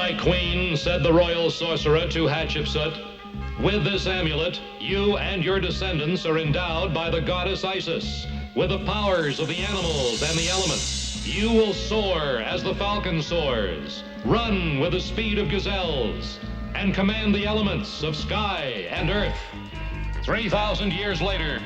my queen, said the royal sorcerer to Hatshepsut, with this amulet, you and your descendants are endowed by the goddess Isis with the powers of the animals and the elements. You will soar as the falcon soars, run with the speed of gazelles, and command the elements of sky and earth. 3,000 years later,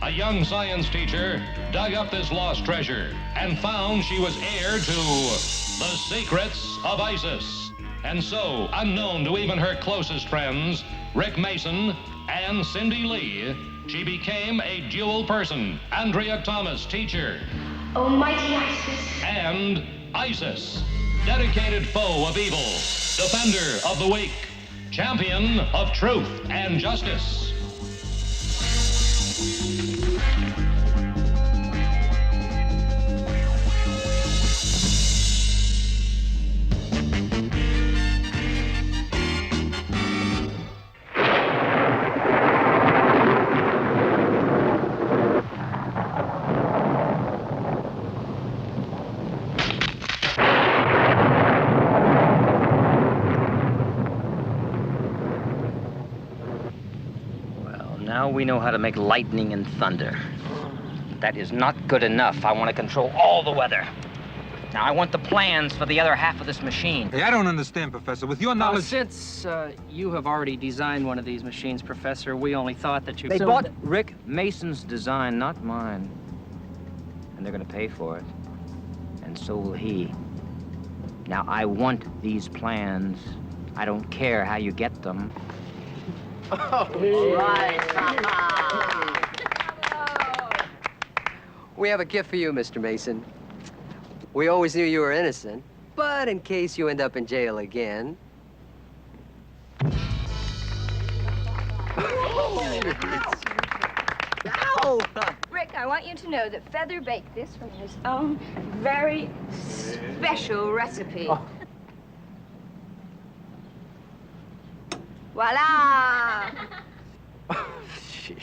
a young science teacher dug up this lost treasure and found she was heir to the secrets of Isis. And so, unknown to even her closest friends, Rick Mason and Cindy Lee, she became a dual person. Andrea Thomas, teacher. Almighty Isis. And Isis, dedicated foe of evil, defender of the weak, champion of truth and justice. Now we know how to make lightning and thunder. That is not good enough. I want to control all the weather. Now, I want the plans for the other half of this machine. Hey, I don't understand, Professor. With your knowledge... Since you have already designed one of these machines, Professor, we only thought that you... They bought Rick Mason's design, not mine. And they're going to pay for it. And so will he. Now, I want these plans. I don't care how you get them. All right. We have a gift for you, Mr. Mason. We always knew you were innocent, but in case you end up in jail again... Ow! Rick, I want you to know that Feather baked this from his own very special recipe. Oh. Voila! Shit.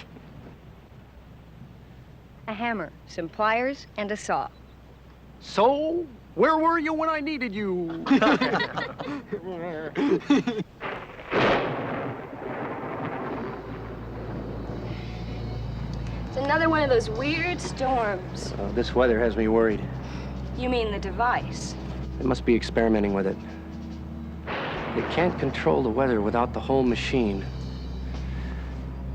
A hammer, some pliers, and a saw. So, where were you when I needed you? It's another one of those weird storms. This weather has me worried. You mean the device? They must be experimenting with it. They can't control the weather without the whole machine.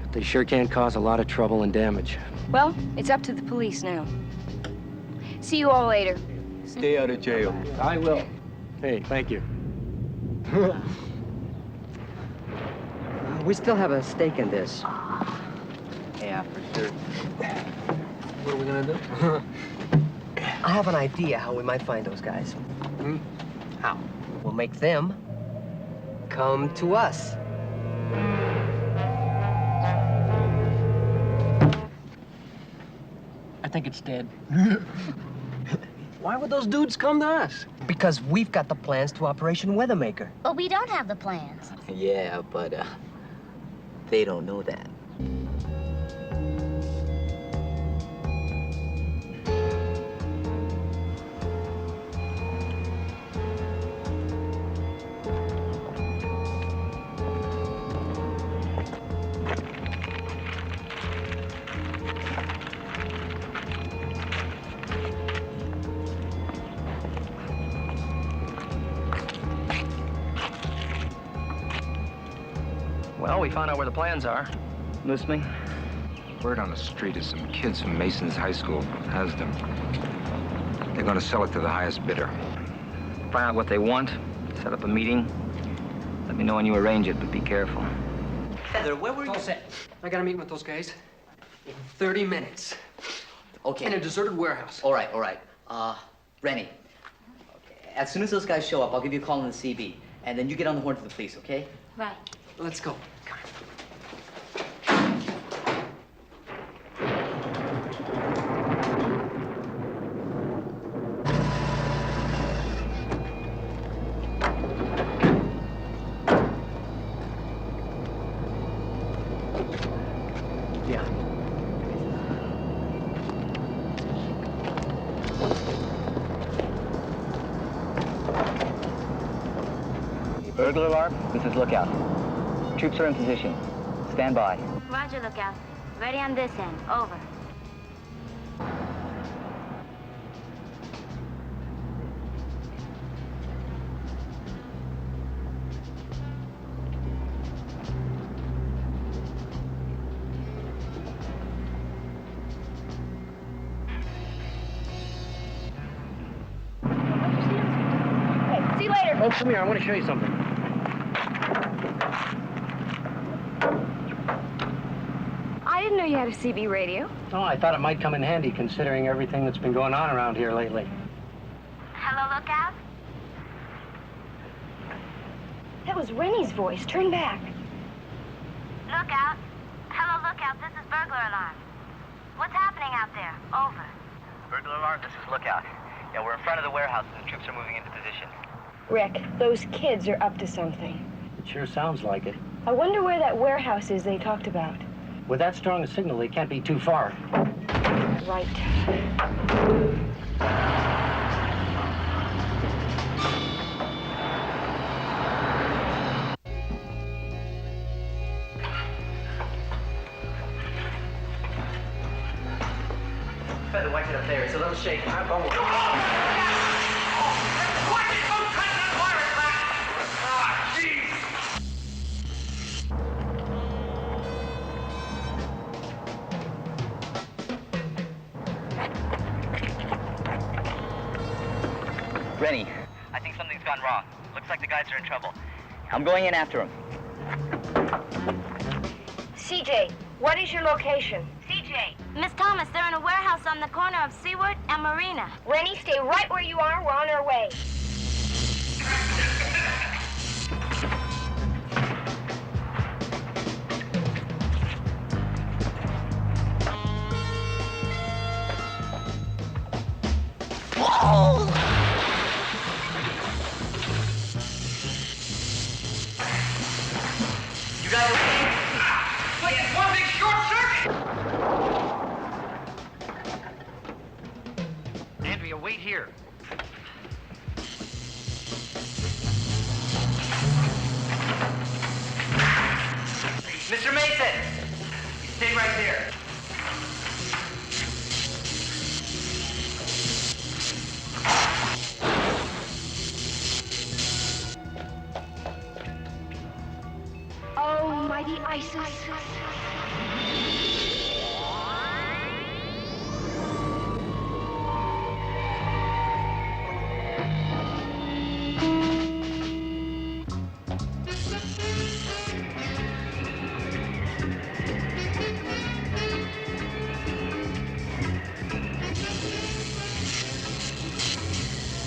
But they sure can cause a lot of trouble and damage. Well, it's up to the police now. See you all later. Stay out of jail. I will. Hey, thank you. We still have a stake in this. Yeah, for sure. What are we gonna do? I have an idea how we might find those guys. How? We'll make them come to us. I think it's dead. Why would those dudes come to us? Because we've got the plans to Operation Weathermaker. But we don't have the plans. Yeah, but they don't know that. Well, we found out where the plans are. Listening? Word on the street is some kids from Mason's high school has them. They're going to sell it to the highest bidder. Find out what they want, set up a meeting. Let me know when you arrange it, but be careful. Feather, where were you? All set. I got a meeting with those guys in 30 minutes. Okay. In a deserted warehouse. All right. Rennie. Okay. As soon as those guys show up, I'll give you a call on the CB. And then you get on the horn to the police, okay? Right. Let's go. Yeah. Burglar alarm, this is Lookout. Troops are in position. Stand by. Roger, Lookout. Ready on this end. Over. Hey, see you later. Oh, come here. I want to show you something. I didn't know you had a CB radio. Oh, I thought it might come in handy considering everything that's been going on around here lately. Hello, Lookout? That was Rennie's voice. Turn back. Lookout? Hello, Lookout. This is burglar alarm. What's happening out there? Over. Burglar alarm, this is Lookout. Yeah, we're in front of the warehouse and the troops are moving into position. Rick, those kids are up to something. It sure sounds like it. I wonder where that warehouse is they talked about. With that strong a signal, they can't be too far. Right. Feather, watch it up there. It's a little shaky. Don't worry. Rennie, I think something's gone wrong. Looks like the guys are in trouble. I'm going in after them. CJ, what is your location? CJ. Miss Thomas, they're in a warehouse on the corner of Seaward and Marina. Rennie, stay right where you are. We're on our way. You guys okay? Like it's one big short circuit! Andrea, wait here. Mr. Mason! Stay right there. Almighty ISIS.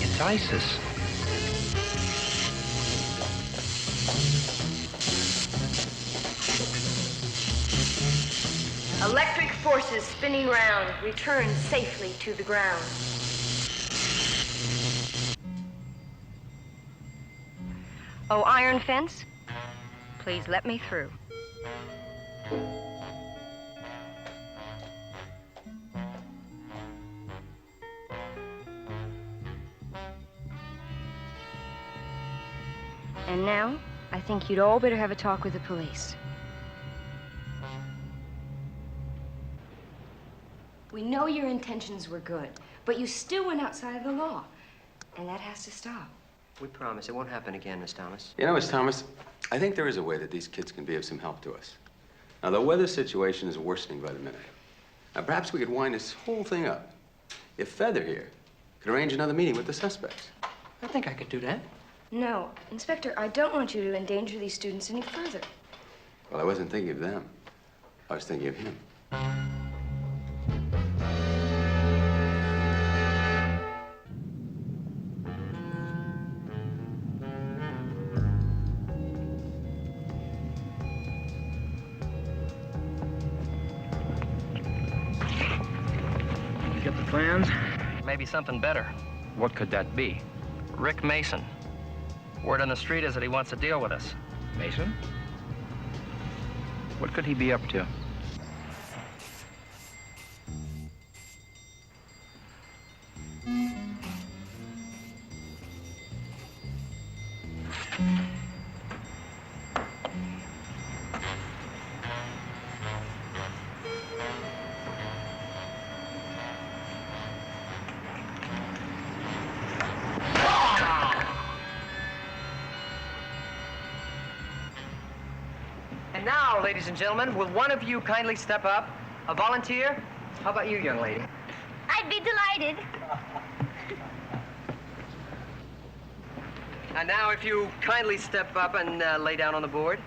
It's ISIS. Electric forces spinning round. Return safely to the ground. Oh, iron fence, please let me through. And now, I think you'd all better have a talk with the police. We know your intentions were good, but you still went outside of the law, and that has to stop. We promise it won't happen again, Miss Thomas. You know, Miss Thomas, I think there is a way that these kids can be of some help to us. Now, the weather situation is worsening by the minute. Now, perhaps we could wind this whole thing up. If Feather here could arrange another meeting with the suspects. I think I could do that. No, Inspector, I don't want you to endanger these students any further. Well, I wasn't thinking of them. I was thinking of him. Get the plans? Maybe something better. What could that be? Rick Mason. Word on the street is that he wants to deal with us. Mason? What could he be up to? ladies and gentlemen. Will one of you kindly step up? A volunteer? How about you, young lady? I'd be delighted. And now, if you kindly step up and lay down on the board.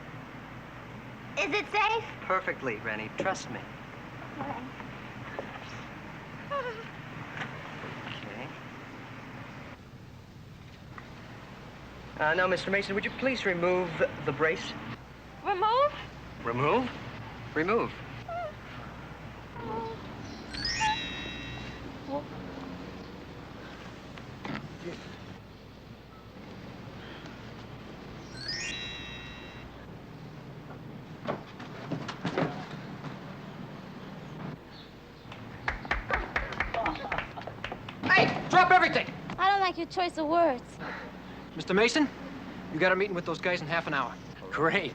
Is it safe? Perfectly, Rennie. Trust me. Okay. Now, Mr. Mason, would you please remove the brace? Remove? Remove? Remove. Hey, drop everything! I don't like your choice of words. Mr. Mason, you got a meeting with those guys in half an hour. Great.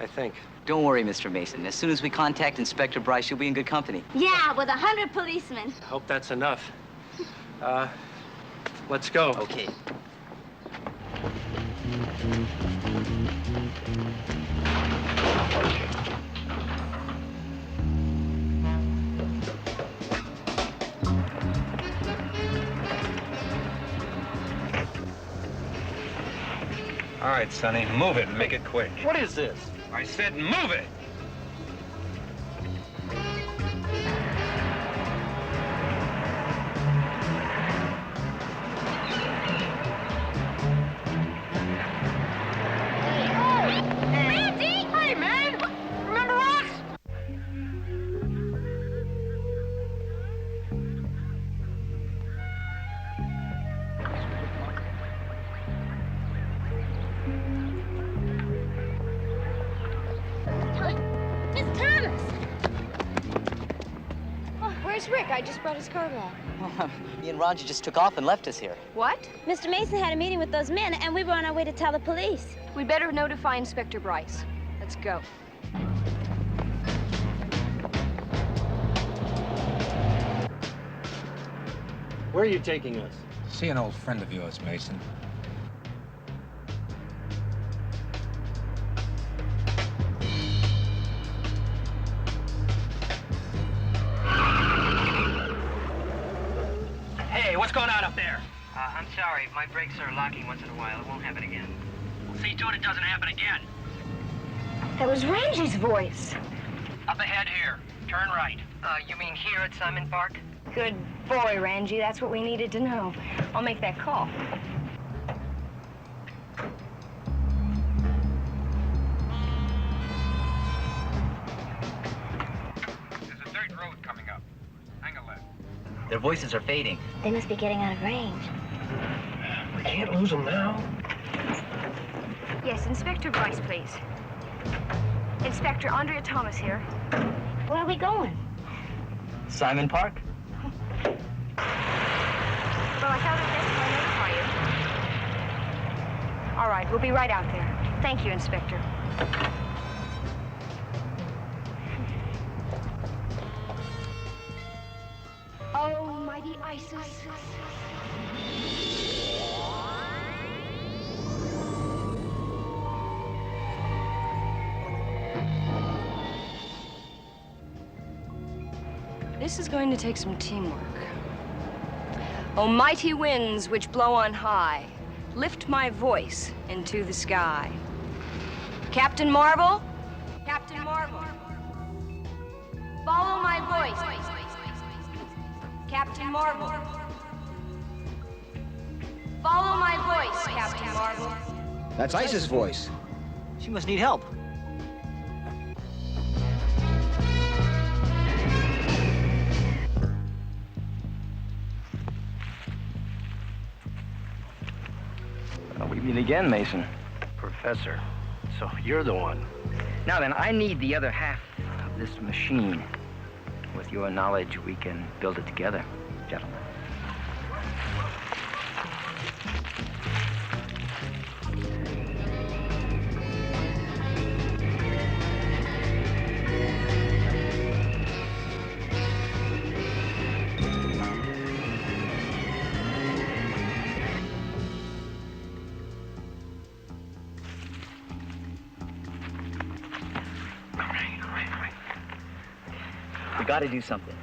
I think. Don't worry, Mr. Mason. As soon as we contact Inspector Bryce, you'll be in good company. Yeah, with 100 policemen. I hope that's enough. Let's go. Okay. All right, Sonny, move it and make it quick. What is this? I said move it! Randy! Hey, man! Remember us? It's Thomas! Where's Rick? I just brought his car back. Well, me and Roger just took off and left us here. What? Mr. Mason had a meeting with those men, and we were on our way to tell the police. We better notify Inspector Bryce. Let's go. Where are you taking us? See an old friend of yours, Mason. Hey, what's going on up there? I'm sorry. My brakes are locking once in a while. It won't happen again. See to it it doesn't happen again. That was Randy's voice. Up ahead here. Turn right. You mean here at Simon Park? Good boy, Randy. That's what we needed to know. I'll make that call. There's a dirt road coming up. Hang a left. Their voices are fading. They must be getting out of range. We can't lose them now. Yes, Inspector Bryce, please. Inspector Andrea Thomas here. Where are we going? Simon Park? Well, I thought it best if I notify you. All right, we'll be right out there. Thank you, Inspector. Almighty ISIS. This is going to take some teamwork. O mighty winds which blow on high, lift my voice into the sky. Captain Marvel, Captain Marvel, follow my voice. Captain Marvel, follow my voice, Captain Marvel. That's Isis' voice. She must need help. We meet again, Mason. Professor, so you're the one. Now then, I need the other half of this machine. With your knowledge, we can build it together, gentlemen. got to do something.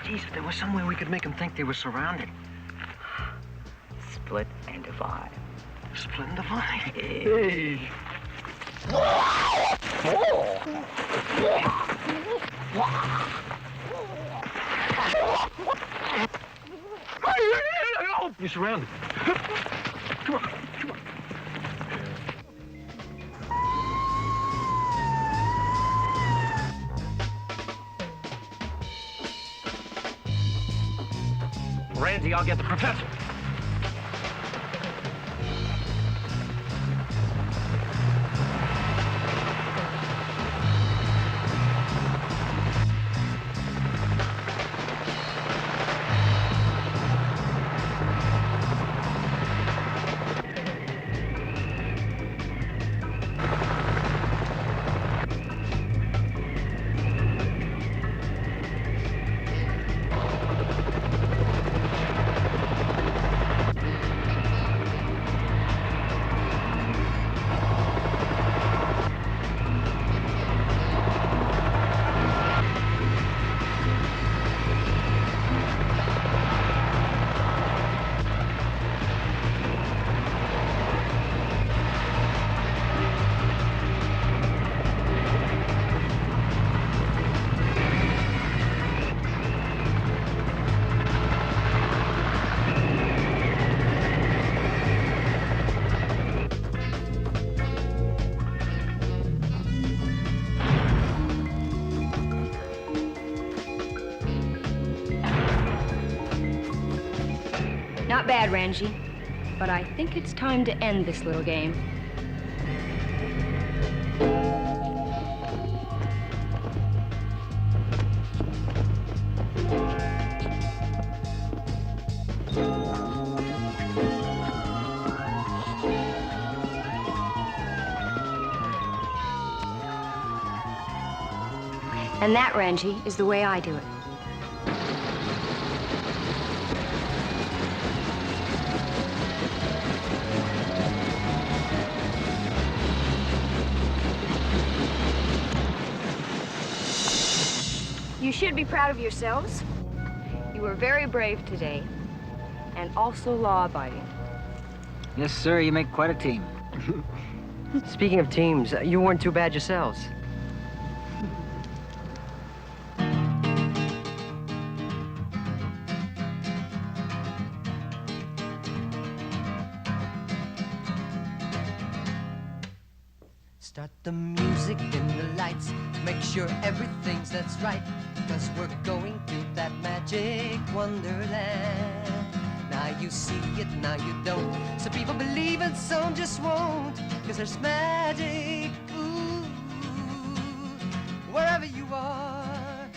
Geez, if there was some way we could make them think they were surrounded. Split and divide. Split and divide. Hey. You're surrounded. Come on, come on. Randy, I'll get the professor. Not bad, Ranji, but I think it's time to end this little game. And that, Ranji, is the way I do it. You should be proud of yourselves. You were very brave today, and also law-abiding. Yes, sir, you make quite a team. Speaking of teams, you weren't too bad yourselves. Start the music and the lights, make sure everything's that's right, 'cause we're going through that magic wonderland. Now you see it, now you don't. Some people believe and some just won't, 'cause there's magic, ooh, wherever you are.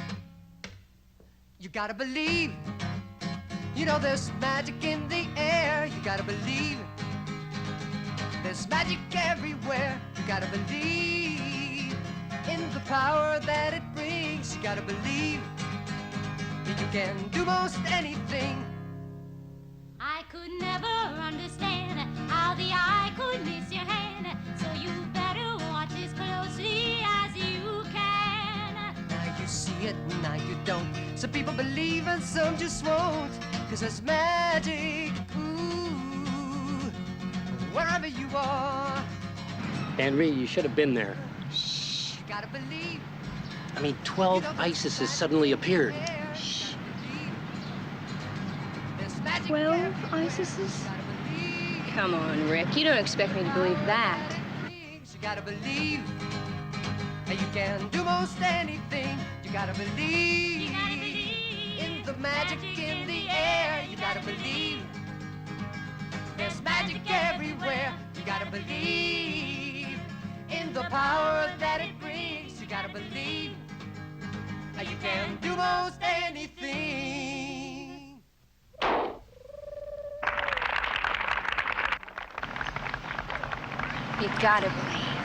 You gotta believe, you know there's magic in the air. You gotta believe, there's magic everywhere. You gotta believe in the power that it brings. You gotta believe that you can do most anything. I could never understand how the eye could miss your hand, so you better watch as closely as you can. Now you see it, now you don't. Some people believe and some just won't, 'cause there's magic, ooh, wherever you are. Henry, you should have been there. You gotta believe. I mean, 12 ISISes suddenly appeared. 12 ISISes? Come on, Rick. You don't expect me to believe that. You gotta believe that you can do most anything. You gotta believe in the magic in the air. You gotta believe there's magic everywhere. You gotta believe in the power that it brings. You gotta believe that you can do most anything. You gotta believe.